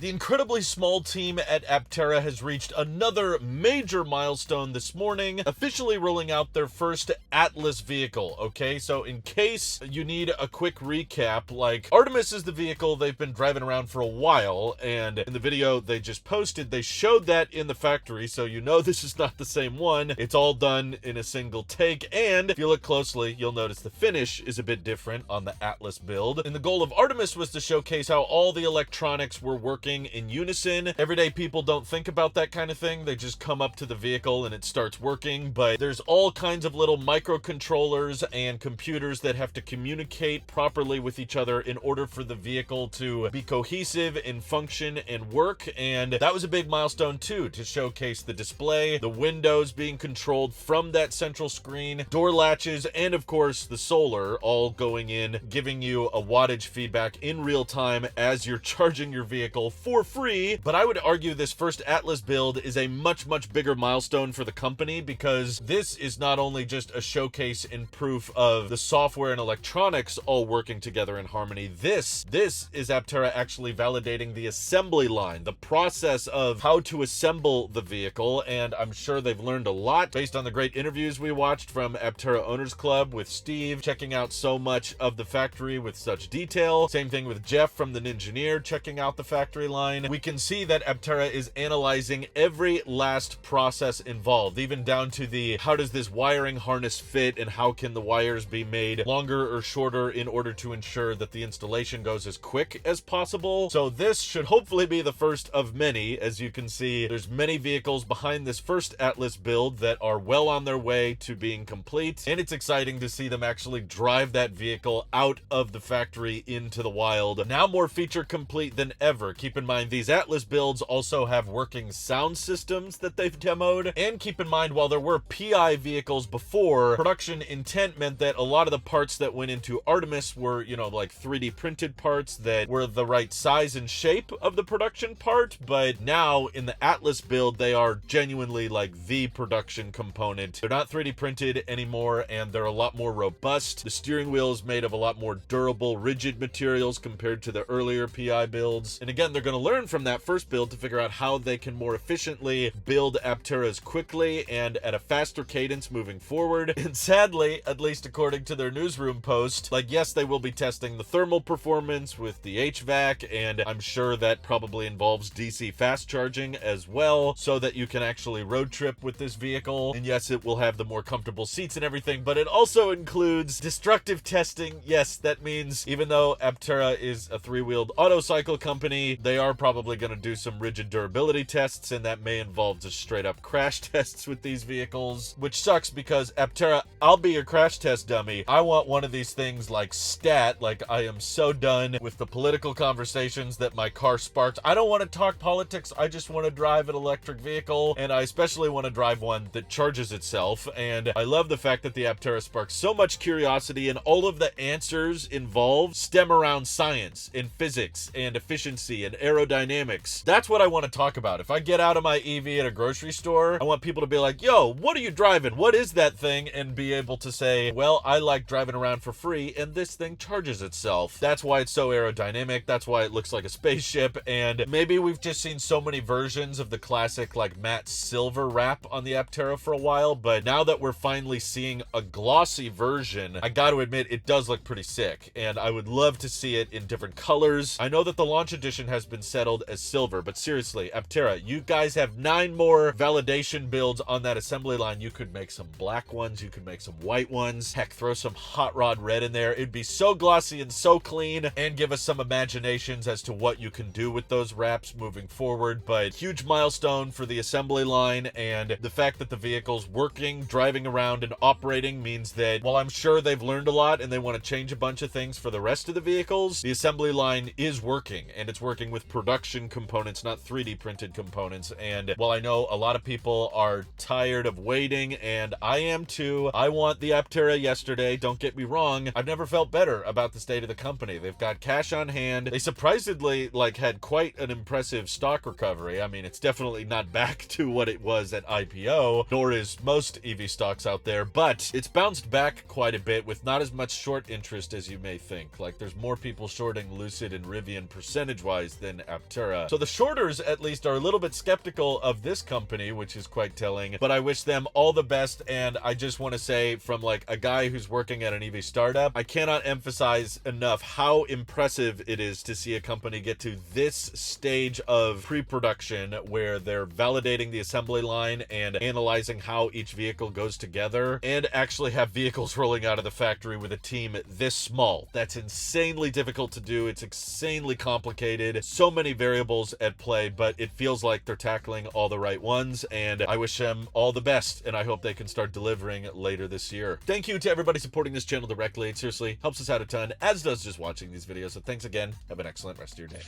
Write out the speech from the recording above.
The incredibly small team at Aptera has reached another major milestone this morning, officially rolling out their first Atlas vehicle, okay? So in case you need a quick recap, like, Artemis is the vehicle they've been driving around for a while, and in the video they just posted, they showed that in the factory, so you know this is not the same one. It's all done in a single take, and if you look closely, you'll notice the finish is a bit different on the Atlas build. And the goal of Artemis was to showcase how all the electronics were working in unison. Everyday people don't think about that kind of thing. They just come up to the vehicle and it starts working, but there's all kinds of little microcontrollers and computers that have to communicate properly with each other in order for the vehicle to be cohesive and function and work. And that was a big milestone too, to showcase the display, the windows being controlled from that central screen, door latches, and of course the solar all going in, giving you a wattage feedback in real time as you're charging your vehicle for free. But I would argue this first Atlas build is a much bigger milestone for the company, because this is not only just a showcase and proof of the software and electronics all working together in harmony. This is Aptera actually validating the assembly line, the process of how to assemble the vehicle, and I'm sure they've learned a lot based on the great interviews we watched from Aptera Owners Club with Steve, checking out so much of the factory with such detail. Same thing with Jeff from the Ningineer, checking out the factory line. We can see that Aptera is analyzing every last process involved, even down to the how does this wiring harness fit and how can the wires be made longer or shorter in order to ensure that the installation goes as quick as possible. So this should hopefully be the first of many. As you can see, there's many vehicles behind this first Atlas build that are well on their way to being complete, and it's exciting to see them actually drive that vehicle out of the factory into the wild, now more feature complete than ever. Keep in mind, these Atlas builds also have working sound systems that they've demoed, and keep in mind, while there were PI vehicles before, production intent meant that a lot of the parts that went into Artemis were, you know, like 3D printed parts that were the right size and shape of the production part, but now in the Atlas build, they are genuinely like the production component. They're not 3D printed anymore, and they're a lot more robust. The steering wheel is made of a lot more durable, rigid materials compared to the earlier PI builds. And again, they're going to learn from that first build to figure out how they can more efficiently build Apteras quickly and at a faster cadence moving forward. And sadly, at least according to their newsroom post, like, yes, they will be testing the thermal performance with the HVAC, and I'm sure that probably involves DC fast charging as well, so that you can actually road trip with this vehicle. And yes, it will have the more comfortable seats and everything, but it also includes destructive testing. Yes, that means even though Aptera is a three-wheeled auto cycle company, they are probably going to do some rigid durability tests, and that may involve just straight up crash tests with these vehicles, which sucks because Aptera, I'll be your crash test dummy. I want one of these things like stat. Like, I am so done with the political conversations that my car sparks. I don't want to talk politics. I just want to drive an electric vehicle, and I especially want to drive one that charges itself. And I love the fact that the Aptera sparks so much curiosity, and all of the answers involved stem around science and physics and efficiency and aerodynamics. That's what I want to talk about. If I get out of my EV at a grocery store, I want people to be like, yo, what are you driving? What is that thing? And be able to say, well, I like driving around for free, and this thing charges itself. That's why it's so aerodynamic. That's why it looks like a spaceship. And maybe we've just seen so many versions of the classic like matte silver wrap on the Aptera for a while, but now that we're finally seeing a glossy version, I got to admit it does look pretty sick, and I would love to see it in different colors. I know that the launch edition has been settled as silver, but seriously, Aptera, you guys have 9 more validation builds on that assembly line. You could make some black ones, you could make some white ones, heck, throw some hot rod red in there. It'd be so glossy and so clean, and give us some imaginations as to what you can do with those wraps moving forward. But huge milestone for the assembly line, and the fact that the vehicle's working, driving around, and operating means that while I'm sure they've learned a lot and they want to change a bunch of things for the rest of the vehicles, the assembly line is working, and it's working with production components, not 3D printed components. And while I know a lot of people are tired of waiting, and I am too, I want the Aptera yesterday, don't get me wrong, I've never felt better about the state of the company. They've got cash on hand. They surprisingly had quite an impressive stock recovery. I mean, it's definitely not back to what it was at IPO, nor is most EV stocks out there, but it's bounced back quite a bit with not as much short interest as you may think. Like, there's more people shorting Lucid and Rivian percentage-wise than within Aptera. So the shorters, at least, are a little bit skeptical of this company, which is quite telling, but I wish them all the best. And I just want to say, from like a guy who's working at an EV startup, I cannot emphasize enough how impressive it is to see a company get to this stage of pre-production where they're validating the assembly line and analyzing how each vehicle goes together, and actually have vehicles rolling out of the factory with a team this small. That's insanely difficult to do. It's insanely complicated. So many variables at play, but it feels like they're tackling all the right ones, and I wish them all the best, and I hope they can start delivering later this year. Thank you to everybody supporting this channel directly. It seriously helps us out a ton, as does just watching these videos. So thanks again. Have an excellent rest of your day.